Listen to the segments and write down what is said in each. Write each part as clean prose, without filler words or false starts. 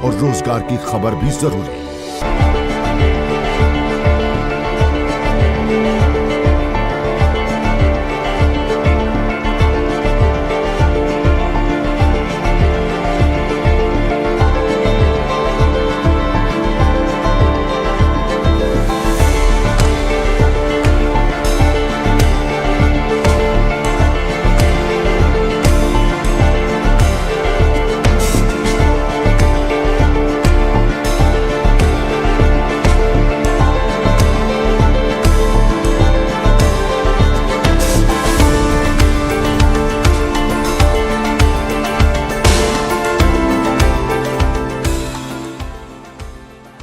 और रोजगार की खबर भी जरूरी।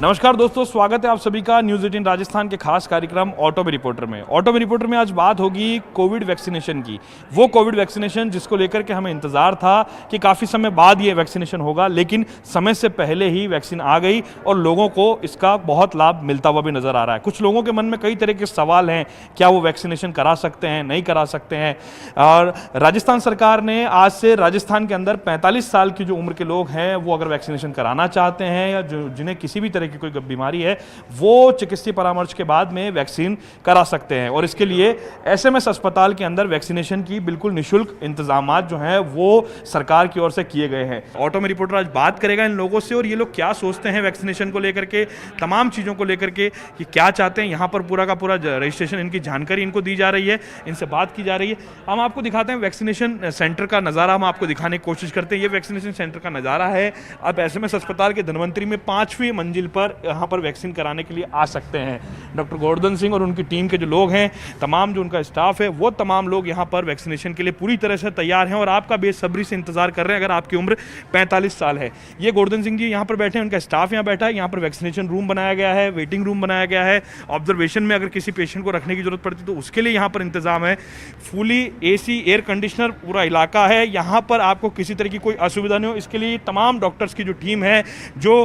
नमस्कार दोस्तों, स्वागत है आप सभी का न्यूज़ 18 राजस्थान के खास कार्यक्रम ऑटो में रिपोर्टर में। ऑटो में रिपोर्टर में आज बात होगी कोविड वैक्सीनेशन की। वो कोविड वैक्सीनेशन जिसको लेकर के हमें इंतजार था कि काफ़ी समय बाद ये वैक्सीनेशन होगा, लेकिन समय से पहले ही वैक्सीन आ गई और लोगों को इसका बहुत लाभ मिलता हुआ भी नजर आ रहा है। कुछ लोगों के मन में कई तरह के सवाल हैं, क्या वो वैक्सीनेशन करा सकते हैं, नहीं करा सकते हैं। और राजस्थान सरकार ने आज से राजस्थान के अंदर 45 साल की जो उम्र के लोग हैं वो अगर वैक्सीनेशन कराना चाहते हैं या जिन्हें किसी भी तरह की कोई बीमारी है वो चिकित्सीय परामर्श के बाद में वैक्सीन करा सकते हैं। और इसके लिए एसएमएस अस्पताल के अंदर वैक्सीनेशन की बिल्कुल निःशुल्क इंतजामात जो हैं वो सरकार की ओर से किए गए हैं। ऑटो में रिपोर्टर आज बात करेगा इन लोगों से और ये लोग क्या सोचते हैं वैक्सीनेशन को लेकर के, तमाम चीज़ों को लेकर के कि क्या चाहते हैं। यहाँ पर पूरा का पूरा रजिस्ट्रेशन, इनकी जानकारी इनको दी जा रही है, इनसे बात की जा रही है। हम आपको दिखाते हैं वैक्सीनेशन सेंटर का नज़ारा, हम आपको दिखाने की कोशिश करते हैं। ये वैक्सीनेशन सेंटर का नज़ारा है। आप एसएमएस अस्पताल के धनवंतरी में 5वीं मंजिल पर यहाँ पर वैक्सीन कराने के लिए आ सकते हैं। डॉक्टर गोवर्धन सिंह और उनकी टीम के जो लोग हैं, तमाम जो उनका स्टाफ है, वो तमाम लोग यहाँ पर वैक्सीनेशन के लिए पूरी तरह से तैयार हैं और आपका बेसब्री से इंतजार कर रहे हैं अगर आपकी उम्र 45 साल है। ये गोवर्धन सिंह जी यहाँ पर बैठे हैं, उनका स्टाफ यहाँ बैठा है। यहाँ पर वैक्सीनेशन रूम बनाया गया है, वेटिंग रूम बनाया गया है। ऑब्जर्वेशन में अगर किसी पेशेंट को रखने की जरूरत पड़ती तो उसके लिए यहाँ पर इंतजाम है। फुली एसी एयर कंडीशनर पूरा इलाका है। यहाँ पर आपको किसी तरह की कोई असुविधा नहीं हो, इसके लिए तमाम डॉक्टर्स की जो टीम है, जो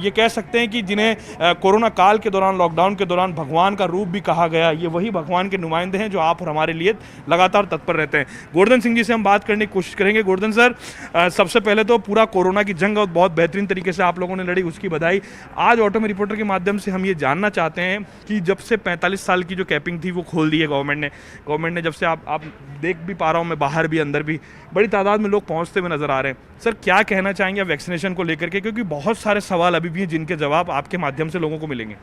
ये कह सकते हैं कि जिन्हें कोरोना काल के दौरान, लॉकडाउन के दौरान भगवान का रूप भी कहा गया, ये वही भगवान के नुमाइंदे हैं जो आप और हमारे लिए लगातार तत्पर रहते हैं। गोवर्धन सिंह जी से हम बात करने की कोशिश करेंगे। गोवर्धन सर, सबसे पहले तो पूरा कोरोना की जंग बहुत बेहतरीन तरीके से आप लोगों ने लड़ी, उसकी बधाई। आज ऑटो में रिपोर्टर के माध्यम से हम ये जानना चाहते हैं कि जब से 45 साल की जो कैपिंग थी वो खोल दी है गवर्नमेंट ने जब से आप देख भी पा रहा हूँ मैं, बाहर भी अंदर भी बड़ी तादाद में लोग पहुँचते हुए नजर आ रहे हैं। सर, क्या कहना चाहेंगे वैक्सीनेशन को लेकर के, क्योंकि बहुत सारे सवाल अभी भी हैं जिनके जवाब आपके माध्यम से लोगों को मिलेंगे।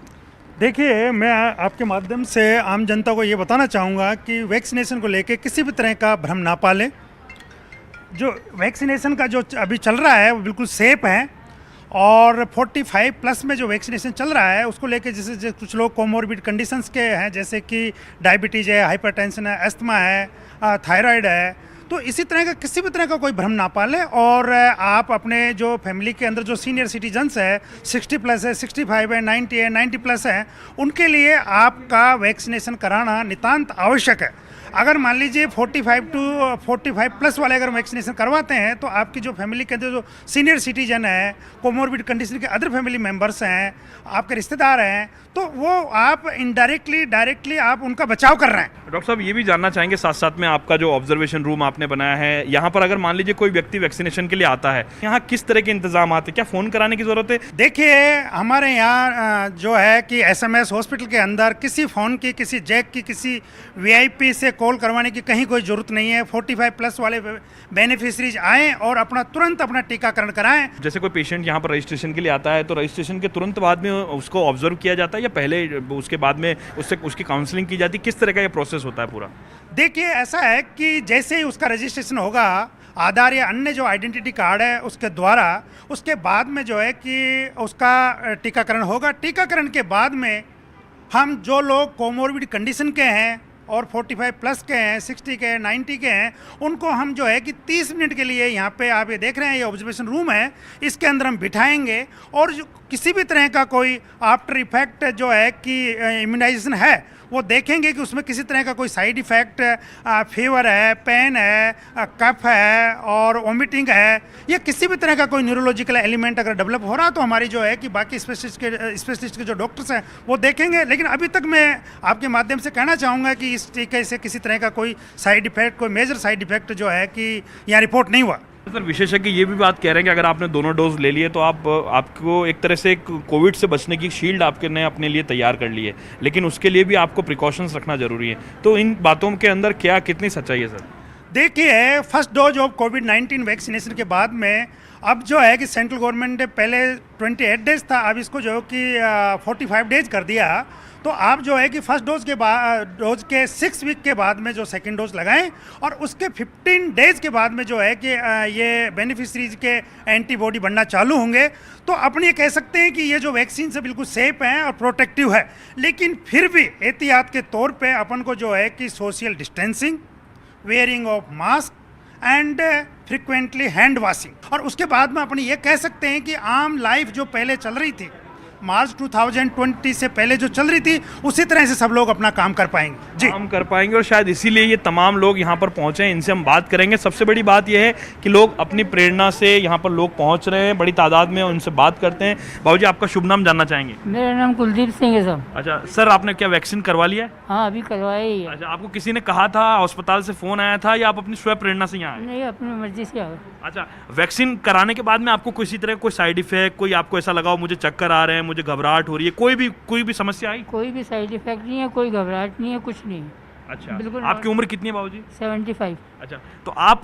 देखिए, मैं आपके माध्यम से आम जनता को ये बताना चाहूँगा कि वैक्सीनेशन को लेकर किसी भी तरह का भ्रम ना पालें। जो वैक्सीनेशन का जो अभी चल रहा है वो बिल्कुल सेफ है और 45 प्लस में जो वैक्सीनेशन चल रहा है उसको लेकर जैसे कुछ लोग कोमोर्बिड कंडीशंस के हैं, जैसे कि डायबिटीज़ है, हाइपरटेंशन है, अस्थमा है, थायराइड है, तो इसी तरह का किसी भी तरह का कोई भ्रम ना पालें। और आप अपने जो फैमिली के अंदर जो सीनियर सिटीजन्स है, 60 प्लस है, 65 है, 90 प्लस है, उनके लिए आपका वैक्सीनेशन कराना नितांत आवश्यक है। अगर मान लीजिए 45 प्लस वाले अगर वैक्सीनेशन करवाते हैं तो आपकी जो फैमिली के अंदर जो सीनियर सिटीजन है, कोमोर्बिड कंडीशन के अदर फैमिली मेंबर्स हैं, आपके रिश्तेदार हैं, तो वो आप इनडायरेक्टली डायरेक्टली आप उनका बचाव कर रहे हैं। डॉक्टर साहब, ये भी जानना चाहेंगे साथ साथ में, आपका जो ऑब्जर्वेशन रूम आपने बनाया है, यहाँ पर अगर मान लीजिए कोई व्यक्ति वैक्सीनेशन के लिए आता है, यहाँ किस तरह के इंतजाम आते हैं, क्या फ़ोन कराने की ज़रूरत है? देखिए, हमारे यहाँ जो है कि एसएमएस हॉस्पिटल के अंदर किसी फ़ोन की, किसी जैक की, किसी वीआईपी से कॉल करवाने की कहीं कोई ज़रूरत नहीं है। 45 प्लस वाले बेनिफिशरीज आएँ और तुरंत अपना टीकाकरण कराएं। जैसे कोई पेशेंट यहाँ पर रजिस्ट्रेशन के लिए आता है तो रजिस्ट्रेशन के तुरंत बाद में उसको ऑब्जर्व किया जाता है या पहले उसके बाद में उसकी काउंसलिंग की जाती है? किस तरह का ये प्रोसेस होता है पूरा? देखिए, ऐसा है कि जैसे ही उसका रजिस्ट्रेशन होगा आधार या अन्य जो आइडेंटिटी कार्ड है उसके द्वारा, उसके बाद में जो है कि उसका टीकाकरण होगा। टीकाकरण के बाद में हम जो लोग कोमोर्बिड कंडीशन के हैं और 45 प्लस के हैं, 60 के हैं, 90 के हैं, उनको हम जो है कि 30 मिनट के लिए यहाँ पे आप ये देख रहे हैं, ये ऑब्जर्वेशन रूम है, इसके अंदर हम बिठाएंगे और जो किसी भी तरह का कोई आफ्टर इफेक्ट जो है कि इम्यूनाइजेशन है वो देखेंगे कि उसमें किसी तरह का कोई साइड इफ़ेक्ट, फीवर है, पेन है, कफ है और वोमिटिंग है, या किसी भी तरह का कोई न्यूरोलॉजिकल एलिमेंट अगर डेवलप हो रहा तो हमारी जो है कि बाकी स्पेशलिस्ट के जो डॉक्टर्स हैं वो देखेंगे। लेकिन अभी तक मैं आपके माध्यम से कहना चाहूँगा कि इस टीके से किसी तरह का कोई साइड इफ़ेक्ट, कोई मेजर साइड इफ़ेक्ट जो है कि यहाँ रिपोर्ट नहीं हुआ। सर विशेषज्ञ ये भी बात कह रहे हैं कि अगर आपने दोनों डोज ले लिए तो आपको एक तरह से कोविड से बचने की शील्ड आपके ने अपने लिए तैयार कर ली है, लेकिन उसके लिए भी आपको प्रिकॉशंस रखना जरूरी है। तो इन बातों के अंदर क्या कितनी सच्चाई है सर? देखिए, first dose of covid vaccination के बाद में अब जो है कि सेंट्रल गवर्नमेंट ने पहले 28 डेज था, अब इसको जो है कि 45 डेज कर दिया। तो आप जो है कि फर्स्ट डोज के बाद डोज के 6 वीक के बाद में जो सेकंड डोज लगाएं और उसके 15 डेज के बाद में जो है कि ये बेनिफिशरीज के एंटीबॉडी बनना चालू होंगे। तो अपन ये कह सकते हैं कि ये जो वैक्सीन से बिल्कुल सेफ हैं और प्रोटेक्टिव है, लेकिन फिर भी एहतियात के तौर पे अपन को जो है कि social distancing, wearing of mask and frequently hand washing, और उसके बाद में अपन ये कह सकते हैं कि आम लाइफ जो पहले चल रही थी मार्च 2020 से पहले जो चल रही थी उसी तरह से सब लोग अपना काम कर पाएंगे जी, काम कर पाएंगे। और शायद इसीलिए ये तमाम लोग यहाँ पर पहुँचे हैं, इनसे हम बात करेंगे। सबसे बड़ी बात यह है कि लोग अपनी प्रेरणा से यहाँ पर लोग पहुँच रहे हैं बड़ी तादाद में, उनसे बात करते हैं। बाबूजी, आपका शुभ नाम जानना चाहेंगे? मेरा नाम कुलदीप सिंह है सर। अच्छा सर, आपने क्या वैक्सीन करवा लिया है? हाँ, अभी करवाया ही है। अच्छा, आपको किसी ने कहा था, अस्पताल से फोन आया था, या आप अपनी स्वयं प्रेरणा से यहाँ आए? नहीं, अपनी मर्जी से आ गए। अच्छा, वैक्सीन कराने के बाद में आपको किसी तरह कोई साइड इफेक्ट, कोई आपको ऐसा लगा हो मुझे चक्कर आ रहे हैं, मुझे घबराहट हो रही है, कोई भी समस्या आई? कोई भी साइड इफेक्ट नहीं है, कोई घबराहट नहीं है, कुछ नहीं। अच्छा, बिल्कुल। आपकी उम्र कितनी है बाबूजी? 75। अच्छा, तो आप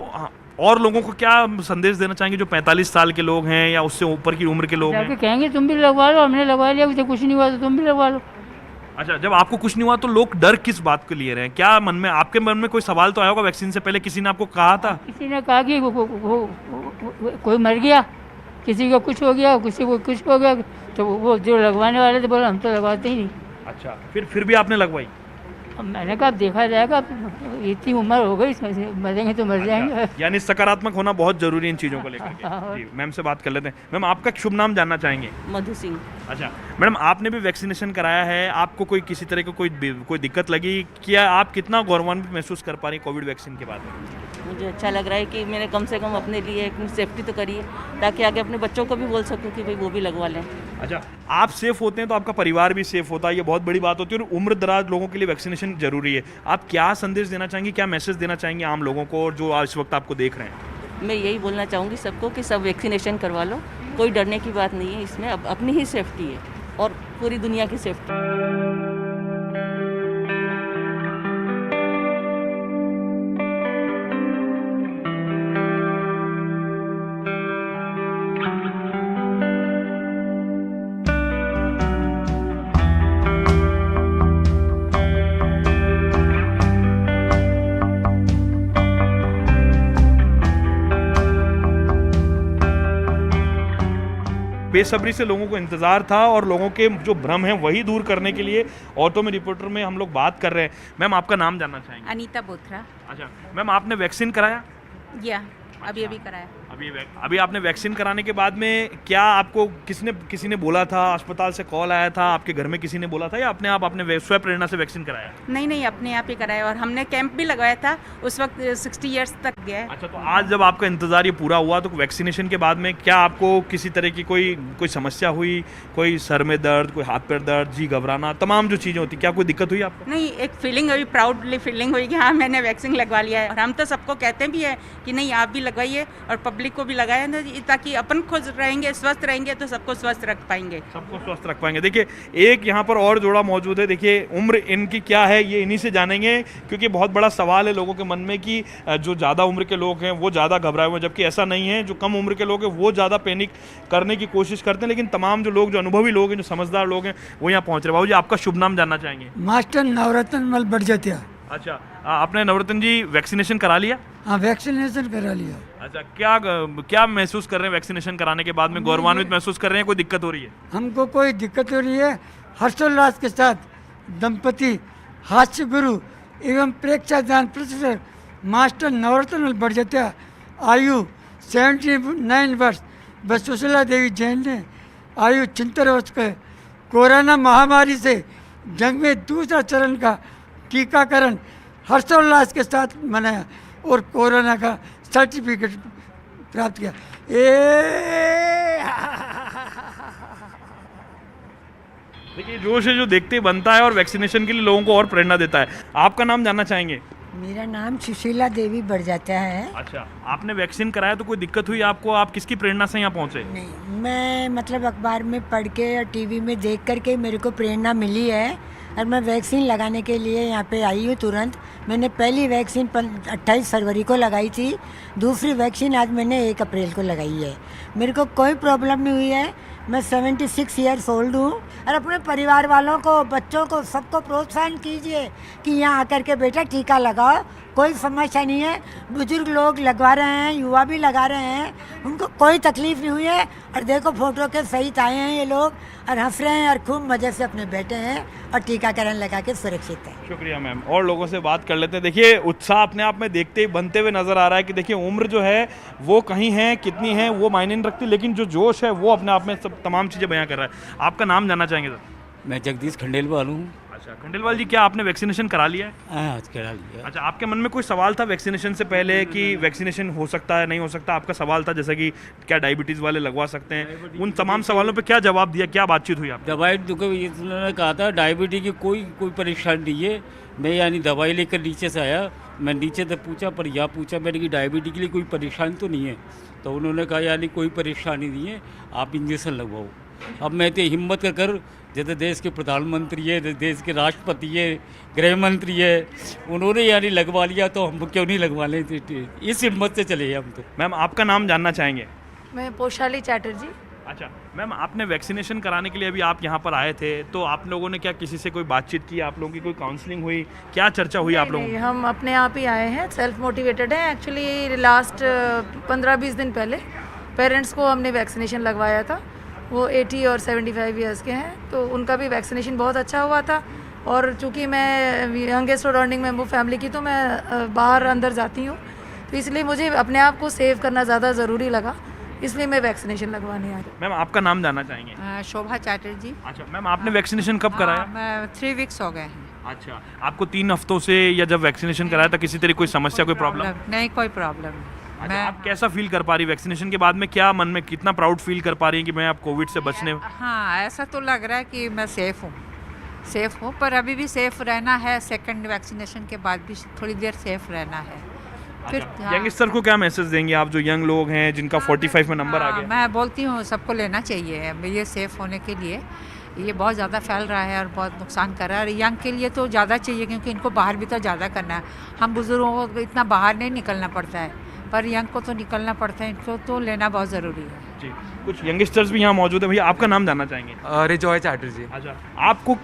और लोगों को क्या संदेश देना चाहेंगे जो 45 साल के लोग हैं या उससे ऊपर की उम्र के लोग जाके हैं? कहेंगे तुम भी लगवा लो, हमने लगवा लिया, मुझे कुछ नहीं हुआ तो तुम भी लगवा लो। अच्छा, जब आपको कुछ नहीं हुआ तो लोग डर किस बात को लिए रहे हैं? क्या मन में, आपके मन में कोई सवाल तो आया होगा वैक्सीन से पहले, किसी ने आपको कहा था? किसी ने कहा कि कोई मर गया, किसी को कुछ हो गया, किसी को कुछ हो गया, तो वो जो लगवाने वाले थे बोला हम तो लगवाते ही नहीं। अच्छा, फिर भी आपने लगवाई? अब मैंने कहा देखा जाएगा, इतनी उम्र हो गई, मरेंगे तो मर जाएंगे। यानी सकारात्मक होना बहुत जरूरी है इन चीज़ों को लेकर के। जी, मैम से बात कर लेते हैं। मैम, आपका शुभ नाम जानना चाहेंगे? मधु सिंह। अच्छा मैडम, आपने भी वैक्सीनेशन कराया है, आपको कोई किसी तरह की कोई दिक्कत लगी? क्या आप कितना गौरवान्वित महसूस कर पा रही कोविड वैक्सीन के बाद? मुझे अच्छा लग रहा है कि मैंने कम से कम अपने लिए एक सेफ्टी तो करी है, ताकि आगे अपने बच्चों को भी बोल सकूं कि भाई वो भी लगवा लें। अच्छा, आप सेफ होते हैं तो आपका परिवार भी सेफ होता है, ये बहुत बड़ी बात होती है। और उम्र दराज लोगों के लिए वैक्सीनेशन जरूरी है। आप क्या संदेश देना चाहेंगे, क्या मैसेज देना चाहेंगे आम लोगों को जो इस वक्त आपको देख रहे हैं? मैं यही बोलना चाहूँगी सबको कि सब वैक्सीनेशन करवा लो, कोई डरने की बात नहीं है इसमें, अब अपनी ही सेफ्टी है और पूरी दुनिया की सेफ्टी। बेसब्री से लोगों को इंतजार था और लोगों के जो भ्रम है वही दूर करने के लिए ऑटो में रिपोर्टर में हम लोग बात कर रहे हैं। मैम, आपका नाम जानना चाहेंगे? अनीता बोथरा। अच्छा मैम, आपने वैक्सीन कराया? या अभी कराया। अभी आपने वैक्सीन कराने के बाद में क्या आपको किसी ने बोला था, अस्पताल से कॉल आया था, आपके घर में किसी ने बोला था, या अपने आप आपने स्वयं प्रेरणा से वैक्सीन कराया? नहीं, अपने आप ही कराया, और हमने कैंप भी लगवाया था उस वक्त 60 इयर्स तक गया है। अच्छा, तो आज जब आपका इंतजार ये पूरा हुआ तो वैक्सीनेशन के बाद में क्या आपको किसी तरह की कोई समस्या हुई? कोई सर में दर्द, कोई हाथ पैर दर्द, जी घबराना, तमाम जो चीज़ें होती, क्या कोई दिक्कत हुई आपको? नहीं, एक फीलिंग हुई, प्राउडली फीलिंग हुई कि हाँ मैंने वैक्सीन लगवा लिया है। और हम तो सबको कहते भी है कि नहीं आप भी लगवाइए और पब्लिक को भी लगाया ना, ताकि अपन खुद रहेंगे, स्वस्थ रहेंगे तो सबको स्वस्थ रख पाएंगे। सबको स्वस्थ रख पाएंगे। देखिए, एक यहाँ पर और जोड़ा मौजूद है। देखिए, उम्र इनकी क्या है ये इन्हीं से जानेंगे, क्योंकि बहुत बड़ा सवाल है लोगों के मन में कि जो ज़्यादा उम्र के लोग हैं वो ज़्यादा घबराए हुए हैं, जबकि ऐसा नहीं है। जो कम उम्र के लोग हैं वो ज़्यादा पैनिक करने की कोशिश करते हैं, लेकिन तमाम जो लोग, जो अनुभवी लोग हैं, जो समझदार लोग हैं, वो यहाँ पहुँच रहे हैं। बाबू जी, आपका शुभ नाम जानना चाहेंगे? मास्टर नवरत्न मल बढ़। अच्छा, आपने नवरत्न जी वैक्सीनेशन करा लिया? हाँ, वैक्सीनेशन करा लिया। अच्छा, क्या महसूस कर रहे हैं वैक्सीनेशन कराने के बाद में? गौरवान्वित महसूस कर रहे हैं? कोई दिक्कत हो रही है? हमको कोई दिक्कत हो रही है। हर्षोल्लास के साथ दंपति, हास्य गुरु एवं प्रेक्षा दान प्रोफेसर मास्टर नवरत्न बढ़ आयु 79 वर्ष व सुशीला देवी जैन ने आयु 76 वर्ष के कोरोना महामारी से जंग में दूसरा चरण का टीकाकरण हर्षोल्लास के साथ मनाया और कोरोना का सर्टिफिकेट प्राप्त किया। देखिए, जोश है जो देखते ही बनता है और वैक्सीनेशन के लिए लोगों को और प्रेरणा देता है। आपका नाम जानना चाहेंगे? मेरा नाम सुशीला देवी बड़जात्या है। अच्छा, आपने वैक्सीन कराया तो कोई दिक्कत हुई आपको? आप किसकी प्रेरणा से यहाँ पहुँचे? नहीं, मैं मतलब अखबार में पढ़ के या टीवी में देख कर के मेरे को प्रेरणा मिली है और मैं वैक्सीन लगाने के लिए यहाँ पे आई हूँ तुरंत। मैंने पहली वैक्सीन 28 फरवरी को लगाई थी, दूसरी वैक्सीन आज मैंने 1 अप्रैल को लगाई है। मेरे को कोई प्रॉब्लम नहीं हुई है। मैं 76 ईयर्स ओल्ड हूँ और अपने परिवार वालों को, बच्चों को, सबको प्रोत्साहन कीजिए कि यहाँ आकर के बेटा टीका लगाओ, कोई समस्या नहीं है। बुजुर्ग लोग लगवा रहे हैं, युवा भी लगा रहे हैं, उनको कोई तकलीफ नहीं हुई है। और देखो फोटो के सहित आए हैं ये लोग और हंस रहे हैं और खूब मज़े से अपने बैठे हैं और टीकाकरण लगा के सुरक्षित हैं। शुक्रिया मैम। और लोगों से बात कर लेते हैं। देखिए, उत्साह अपने आप में देखते ही बनते हुए नजर आ रहा है कि देखिए उम्र जो है वो कहीं है, कितनी है वो मायने नहीं रखती, लेकिन जो जोश है वो अपने आप में सब तमाम चीज़ें बयां कर रहा है। आपका नाम जानना चाहेंगे सर? मैं जगदीश खंडेलवाल हूँ। अच्छा, खंडेलवाल जी, क्या आपने वैक्सीनेशन करा लिया है? हाँ, आज करा लिया। अच्छा, आपके मन में कोई सवाल था वैक्सीनेशन से पहले कि वैक्सीनेशन हो सकता है, नहीं हो सकता? आपका सवाल था जैसे कि क्या डायबिटीज़ वाले लगवा सकते हैं? उन तमाम सवालों पे क्या जवाब दिया, क्या बातचीत हुई आपकी? दवाई उन्होंने कहा था डायबिटीज की कोई परेशानी नहीं है। मैं यानी दवाई लेकर नीचे से आया, मैं नीचे से पूछा पर यह पूछा मैंने कि डायबिटीज के लिए कोई परेशानी तो नहीं है? तो उन्होंने कहा यानी कोई परेशानी नहीं है, आप इंजेक्शन लगवाओ। अब मैं तो हिम्मत कर जैसे देश के प्रधानमंत्री है, देश के राष्ट्रपति है, गृह मंत्री है, उन्होंने यानी लगवा लिया तो हम क्यों नहीं लगवा लें? इस हिम्मत से चले हम तो। मैम, आपका नाम जानना चाहेंगे? मैं पोशाली चैटर्जी। अच्छा मैम, आपने वैक्सीनेशन कराने के लिए अभी आप यहाँ पर आए थे, तो आप लोगों ने क्या किसी से कोई बातचीत की? आप लोगों की कोई काउंसलिंग हुई? क्या चर्चा हुई आप लोगों की? हम अपने आप ही आए हैं, सेल्फ मोटिवेटेड हैं। एक्चुअली लास्ट 15-20 दिन पहले पेरेंट्स को हमने वैक्सीनेशन लगवाया था। वो 80 और 75 ईयर्स के हैं, तो उनका भी वैक्सीनेशन बहुत अच्छा हुआ था। और चूँकि मैं यंगेस्ट और अर्निंग मेंबर फैमिली की, तो मैं बाहर अंदर जाती हूँ, तो इसलिए मुझे अपने आप को सेव करना ज़्यादा ज़रूरी लगा, इसलिए मैं वैक्सीनेशन लगवाने आ रही हूँ। मैम, आपका नाम जानना चाहेंगे? शोभा चैटर्जी। अच्छा मैम, आपने वैक्सीनेशन कब कराया? मैं 3 वीक्स हो गए हैं। अच्छा, आपको 3 हफ्तों से या जब वैक्सीनेशन कराया था किसी तरह कोई समस्या, कोई प्रॉब्लम? नहीं, कोई प्रॉब्लम नहीं। अच्छा, आप कैसा फील कर पा रही वैक्सीनेशन के बाद में? क्या मन में कितना प्राउड फील कर पा रही हैं कि मैं आप कोविड से बचने? हाँ, ऐसा तो लग रहा है कि मैं सेफ़ हूँ, पर अभी भी सेफ़ रहना है। सेकंड वैक्सीनेशन के बाद भी थोड़ी देर सेफ़ रहना है। फिर यंगस्टर को क्या मैसेज देंगे आप, जो यंग लोग हैं जिनका 45 में नंबर आ गया? मैं बोलती हूँ सबको लेना चाहिए ये सेफ़ होने के लिए। ये बहुत ज़्यादा फैल रहा है और बहुत नुकसान कर रहा है। और यंग के लिए तो ज़्यादा चाहिए, क्योंकि इनको बाहर भी तो ज़्यादा करना है। हम बुज़ुर्गों को इतना बाहर नहीं निकलना पड़ता है, पर यंग को तो निकलना पड़ता है, इनको तो लेना बहुत ज़रूरी है। जी, कुछ यंगस्टर्स भी यहाँ मौजूद है। भैया, आपका नाम जानना चाहेंगे? रिजॉय चैटर्जी। अच्छा,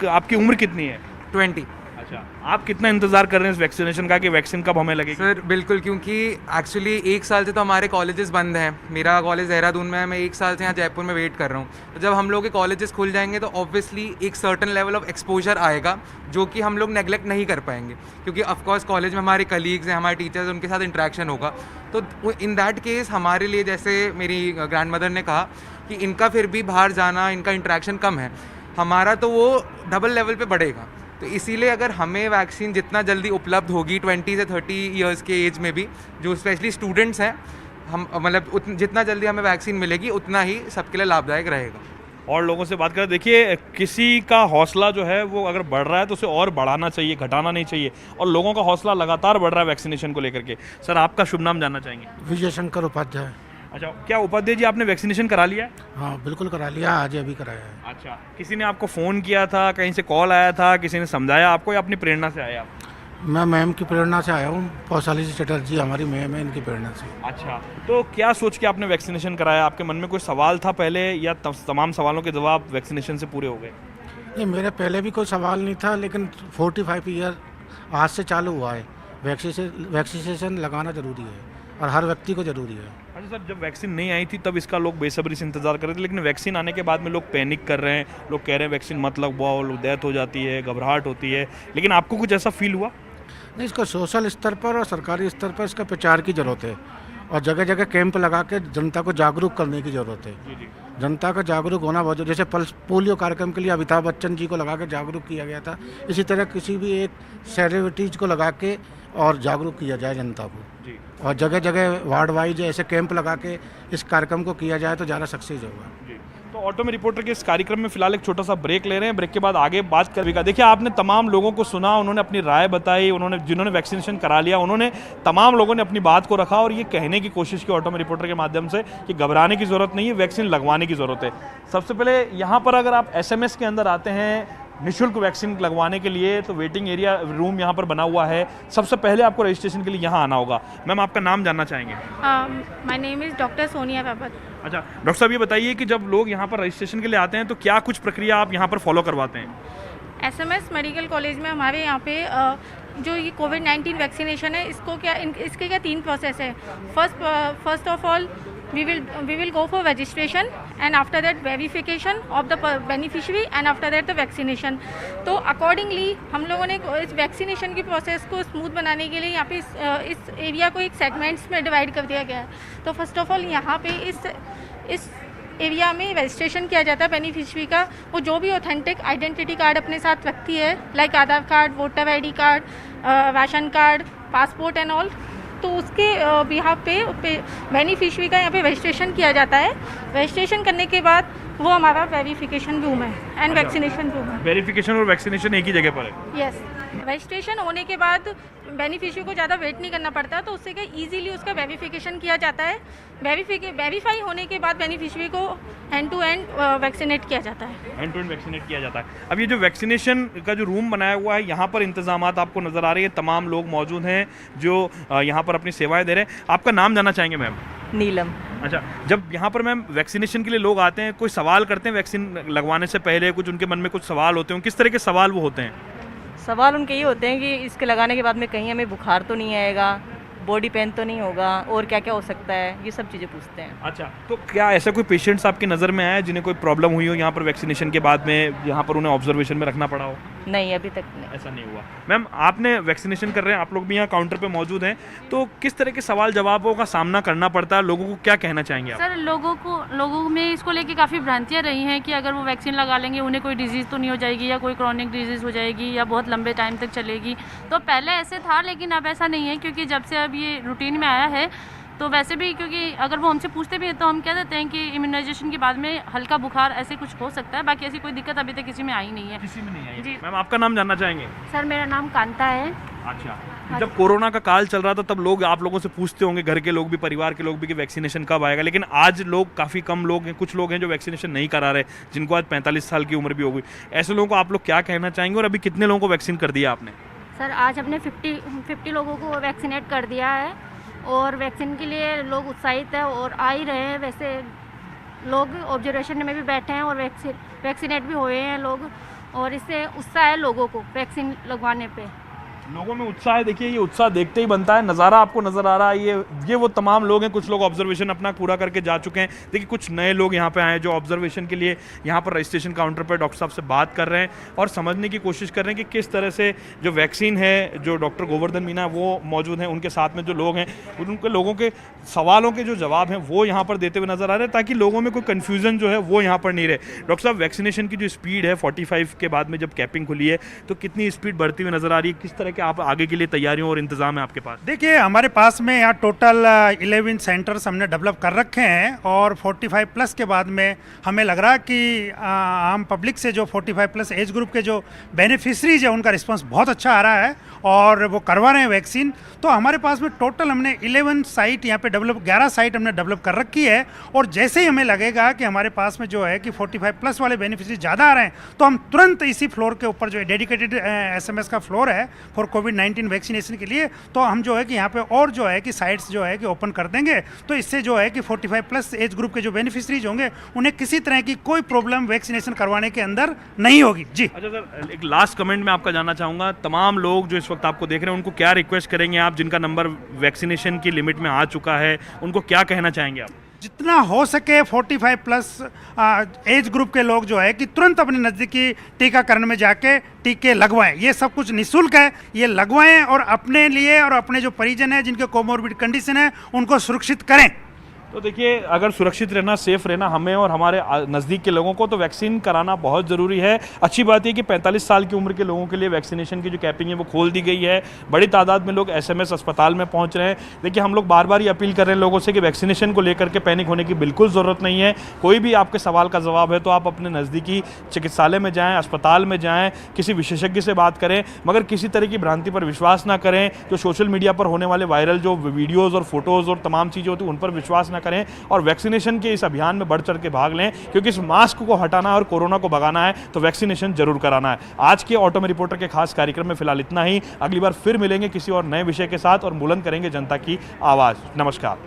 आपकी उम्र कितनी है? 20। अच्छा, आप कितना इंतजार कर रहे हैं इस वैक्सीनेशन का कि वैक्सीन कब हमें लगेगी? सर बिल्कुल, क्योंकि एक्चुअली 1 साल से तो हमारे कॉलेजेस बंद हैं। मेरा कॉलेज देहरादून में है, मैं 1 साल से यहाँ जयपुर में वेट कर रहा हूँ। तो जब हम लोग के कॉलेजेस खुल जाएंगे तो ऑब्वियसली एक सर्टन लेवल ऑफ एक्सपोजर आएगा, जो कि हम लोग नेगलेक्ट नहीं कर पाएंगे, क्योंकि ऑफकोर्स कॉलेज में हमारे कलीग्स हैं, हमारे टीचर्स, उनके साथ इंट्रैक्शन होगा। तो इन दैट केस हमारे लिए, जैसे मेरी ग्रैंड मदर ने कहा कि इनका फिर भी बाहर जाना, इनका इंट्रैक्शन कम है, हमारा तो वो डबल लेवल पे बढ़ेगा। तो इसीलिए अगर हमें वैक्सीन जितना जल्दी उपलब्ध होगी 20 से 30 ईयर्स के एज में भी, जो स्पेशली स्टूडेंट्स हैं, हम मतलब जितना जल्दी हमें वैक्सीन मिलेगी उतना ही सबके लिए लाभदायक रहेगा। और लोगों से बात करें, देखिए किसी का हौसला जो है वो अगर बढ़ रहा है तो उसे और बढ़ाना चाहिए, घटाना नहीं चाहिए। और लोगों का हौसला लगातार बढ़ रहा है वैक्सीनेशन को लेकर के। सर, आपका शुभ नाम जानना चाहेंगे? विजय शंकर उपाध्याय। अच्छा, क्या उपाध्याय जी आपने वैक्सीनेशन करा लिया है? हाँ बिल्कुल करा लिया, आज अभी कराया है। अच्छा, किसी ने आपको फ़ोन किया था, कहीं से कॉल आया था, किसी ने समझाया आपको, या अपनी प्रेरणा से आया आप? मैं मैम की प्रेरणा से आया हूँ, पोशाली चैटर्जी हमारी मैम है, इनकी प्रेरणा से। अच्छा, तो क्या सोच के आपने वैक्सीनेशन कराया? आपके मन में कोई सवाल था पहले, या तमाम सवालों के जवाब वैक्सीनेशन से पूरे हो गए? नहीं, मेरे पहले भी कोई सवाल नहीं था, लेकिन 45 ईयर आज से चालू हुआ है। वैक्सीनेशन लगाना ज़रूरी है और हर व्यक्ति को ज़रूरी है। अच्छा सर, जब वैक्सीन नहीं आई थी तब इसका लोग बेसब्री से इंतजार कर रहे थे, लेकिन वैक्सीन आने के बाद में लोग पैनिक कर रहे हैं, लोग कह रहे हैं वैक्सीन मत लगवाओ, डेथ हो जाती है, घबराहट होती है। लेकिन आपको कुछ ऐसा फील हुआ? नहीं, इसका सोशल स्तर पर और सरकारी स्तर पर इसका प्रचार की ज़रूरत है और जगह जगह कैंप लगा के जनता को जागरूक करने की ज़रूरत है। जनता का जागरूक होना बहुत, जैसे पोलियो कार्यक्रम के लिए अमिताभ बच्चन जी को लगा के जागरूक किया गया था, इसी तरह किसी भी एक सेलिब्रिटीज़ को लगा के और जागरूक किया जाए जनता को। और जगह जगह वार्ड वाइज ऐसे कैंप लगा के इस कार्यक्रम को किया जाए तो ज़्यादा सक्सेस होगा। तो ऑटो में रिपोर्टर के इस कार्यक्रम में फिलहाल एक छोटा सा ब्रेक ले रहे हैं। ब्रेक के बाद आगे बात करेगा। देखिए, आपने तमाम लोगों को सुना, उन्होंने अपनी राय बताई, उन्होंने जिन्होंने वैक्सीनेशन करा लिया, उन्होंने तमाम लोगों ने अपनी बात को रखा और ये कहने की कोशिश की ऑटो में रिपोर्टर के माध्यम से कि घबराने की ज़रूरत नहीं है, वैक्सीन लगवाने की ज़रूरत है। सबसे पहले यहाँ पर अगर आप SMS के अंदर आते हैं निःशुल्क वैक्सीन लगवाने के लिए, तो वेटिंग एरिया रूम यहाँ पर बना हुआ है। सबसे पहले आपको रजिस्ट्रेशन के लिए यहाँ आना होगा। मैम, आपका नाम जानना चाहेंगे? My name is doctor Sonia Babar. अच्छा डॉक्टर साहब, ये बताइए कि जब लोग यहाँ पर रजिस्ट्रेशन के लिए आते हैं तो क्या कुछ प्रक्रिया आप यहाँ पर फॉलो करवाते हैं? SMS मेडिकल कॉलेज में हमारे यहाँ पे जो ये कोविड-19 वैक्सीनेशन है, इसके क्या 3 प्रोसेस है। First of all we will go for registration and after that verification of the beneficiary and after that the vaccination। तो accordingly हम लोगों ने इस वैक्सीनेशन की प्रोसेस को स्मूथ बनाने के लिए यहाँ पे इस एरिया को एक सेगमेंट्स में डिवाइड कर दिया गया है। तो फर्स्ट ऑफ ऑल यहाँ पे इस एरिया में रजिस्ट्रेशन किया जाता है बेनिफिशरी का। वो जो भी ऑथेंटिक आइडेंटिटी कार्ड अपने साथ रखती है, like Aadhaar card, voter ID card, ration card, passport and all, तो उसके बिहाफ पे बेनिफिशरी का यहाँ पे रजिस्ट्रेशन किया जाता है। रजिस्ट्रेशन करने के बाद वो हमारा वेरिफिकेशन रूम है एंड वैक्सीनेशन रूम है। वेरिफिकेशन और वैक्सीनेशन एक ही जगह पर है? यस। रजिस्ट्रेशन होने के बाद बेनिफिशरी को ज़्यादा वेट नहीं करना पड़ता, तो उससे क्या ईजीली उसका वेरिफिकेशन किया जाता है। वेरीफाई होने के बाद बेनिफिशरी को एंड टू एंड वैक्सीनेट किया जाता है। एंड टू एंड वैक्सीनेट किया जाता है। अब ये जो वैक्सीनेशन का जो रूम बनाया हुआ है, यहाँ पर इंतजामात आपको नज़र आ रही है, तमाम लोग मौजूद हैं जो यहाँ पर अपनी सेवाएं दे रहे हैं। आपका नाम जानना चाहेंगे मैम? नीलम। अच्छा, जब यहाँ पर मैम वैक्सीनेशन के लिए लोग आते हैं, कोई सवाल करते हैं वैक्सीन लगवाने से पहले? कुछ उनके मन में कुछ सवाल होते हैं, किस तरह के सवाल वो होते हैं? सवाल उनके ये होते हैं कि इसके लगाने के बाद में कहीं हमें बुखार तो नहीं आएगा, बॉडी पेन तो नहीं होगा, और क्या क्या हो सकता है, ये सब चीज़ें पूछते हैं। अच्छा, तो क्या ऐसा कोई पेशेंट्स आपकी नज़र में आया जिन्हें कोई प्रॉब्लम हुई हो यहाँ पर वैक्सीनेशन के बाद में, यहाँ पर उन्हें ऑब्जर्वेशन में रखना पड़ा हो? नहीं, अभी तक नहीं। ऐसा नहीं हुआ। मैम, आपने वैक्सीनेशन कर रहे हैं, आप लोग भी यहाँ काउंटर पे मौजूद हैं, तो किस तरह के सवाल जवाबों का सामना करना पड़ता है? लोगों को क्या कहना चाहेंगे आप? सर, लोगों में इसको लेके काफ़ी भ्रांतियाँ रही हैं कि अगर वो वैक्सीन लगा लेंगे उन्हें कोई डिजीज़ तो नहीं हो जाएगी, या कोई क्रॉनिक डिजीज़ हो जाएगी, या बहुत लंबे टाइम तक चलेगी। तो पहले ऐसे था, लेकिन अब ऐसा नहीं है, क्योंकि जब से अब ये रूटीन में आया है, तो वैसे भी क्योंकि अगर वो हमसे पूछते भी हैं तो हम कह देते हैं कि इम्यूनाइजेशन के बाद में हल्का बुखार ऐसे कुछ हो सकता है, बाकी ऐसी कोई दिक्कत अभी तक किसी में आई नहीं है। किसी में नहीं आई? जी। मैम, आपका नाम जानना चाहेंगे? सर, मेरा नाम कांता है। अच्छा, जब कोरोना का काल चल रहा था तब लोग आप लोगों से पूछते होंगे, घर के लोग भी, परिवार के लोग भी, कि वैक्सीनेशन कब आएगा, लेकिन आज लोग काफ़ी कम लोग हैं, कुछ लोग हैं जो वैक्सीनेशन नहीं करा रहे, जिनको आज 45 साल की उम्र भी हो गई। ऐसे लोगों को आप लोग क्या कहना चाहेंगे, और अभी कितने लोगों को वैक्सीन कर दिया आपने? सर, आज हमने 50 लोगों को वैक्सीनेट कर दिया है और वैक्सीन के लिए लोग उत्साहित है और आ ही रहे हैं। वैसे लोग ऑब्जर्वेशन में भी बैठे हैं और वैक्सीनेट भी हुए हैं लोग, और इससे उत्साह है लोगों को वैक्सीन लगवाने पे। लोगों में उत्साह है। देखिए, ये उत्साह देखते ही बनता है। नज़ारा आपको नज़र आ रहा है, ये वो तमाम लोग हैं। कुछ लोग ऑब्जर्वेशन अपना पूरा करके जा चुके हैं। देखिए, कुछ नए लोग यहाँ पे आए हैं जो ऑब्जर्वेशन के लिए यहाँ पर रजिस्ट्रेशन काउंटर पर डॉक्टर साहब से बात कर रहे हैं और समझने की कोशिश कर रहे हैं कि किस तरह से जो वैक्सीन है, जो डॉक्टर गोवर्धन मीना वो मौजूद हैं, उनके साथ में जो लोग हैं, उनके लोगों के सवालों के जो जवाब हैं वो यहाँ पर देते हुए नज़र आ रहे हैं, ताकि लोगों में कोई कन्फ्यूज़न जो है वो यहाँ पर नहीं रहे। डॉक्टर साहब, वैक्सीनेशन की जो स्पीड है 45 के बाद में जब कैपिंग खुली है, तो कितनी स्पीड बढ़ती हुई नज़र आ रही है? किस तरह के आप आगे के लिए तैयारियों और इंतजाम है आपके पास? देखिए, हमारे पास में यहाँ टोटल 11 सेंटर्स हमने डेवलप कर रखे हैं और 45 प्लस के बाद में हमें लग रहा है कि आम पब्लिक से जो 45 प्लस एज ग्रुप के जो बेनिफिशरीज है उनका रिस्पांस बहुत अच्छा आ रहा है और वो करवा रहे हैं वैक्सीन। तो हमारे पास में टोटल हमने 11 साइट यहाँ पे डेवलप 11 साइट हमने डेवलप कर रखी है, और जैसे ही हमें लगेगा कि हमारे पास में जो है कि 45 प्लस वाले बेनिफिशरी ज़्यादा आ रहे हैं तो हम तुरंत इसी फ्लोर के ऊपर जो डेडिकेटेड SMS का फ्लोर है फॉर कोविड-19 वैक्सीनेशन के लिए, तो हम जो है कि यहाँ पे और जो है कि साइट्स जो है कि ओपन कर देंगे। तो इससे जो है कि 45 प्लस एज ग्रुप के जो बेनिफिशरीज होंगे उन्हें किसी तरह की कोई प्रॉब्लम वैक्सीनेशन करवाने के अंदर नहीं होगी। जी। अच्छा सर, एक लास्ट कमेंट में आपका जानना चाहूँगा, तमाम लोग जो इस वक्त आपको देख रहे हैं उनको क्या रिक्वेस्ट करेंगे आप, जिनका नंबर वैक्सीनेशन की लिमिट में आ चुका है, उनको क्या कहना चाहेंगे आप? जितना हो सके 45 प्लस एज ग्रुप के लोग जो है कि तुरंत अपने नज़दीकी टीकाकरण में जाके टीके लगवाएं। ये सब कुछ निःशुल्क है, ये लगवाएं और अपने लिए और अपने जो परिजन हैं जिनके कोमोर्बिड कंडीशन है उनको सुरक्षित करें। तो देखिए, अगर सुरक्षित रहना, सेफ रहना हमें और हमारे नज़दीक के लोगों को, तो वैक्सीन कराना बहुत ज़रूरी है। अच्छी बात है कि 45 साल की उम्र के लोगों के लिए वैक्सीनेशन की जो कैपिंग है वो खोल दी गई है। बड़ी तादाद में लोग SMS अस्पताल में पहुंच रहे हैं। देखिए, हम लोग बार बार ये अपील कर रहे हैं लोगों से कि वैक्सीनेशन को लेकर के पैनिक होने की बिल्कुल ज़रूरत नहीं है। कोई भी आपके सवाल का जवाब है तो आप अपने नज़दीकी चिकित्सालय में जाएँ, अस्पताल में जाएँ, किसी विशेषज्ञ से बात करें, मगर किसी तरह की भ्रांति पर विश्वास ना करें। जो सोशल मीडिया पर होने वाले वायरल जो वीडियोज़ और फोटोज़ और तमाम चीज़ें होती हैं उन पर विश्वास ना करें, और वैक्सीनेशन के इस अभियान में बढ़ चढ़ के भाग लें, क्योंकि इस मास्क को हटाना और कोरोना को भगाना है तो वैक्सीनेशन जरूर कराना है। आज के ऑटो में रिपोर्टर के खास कार्यक्रम में फिलहाल इतना ही। अगली बार फिर मिलेंगे किसी और नए विषय के साथ और बुलंद करेंगे जनता की आवाज। नमस्कार।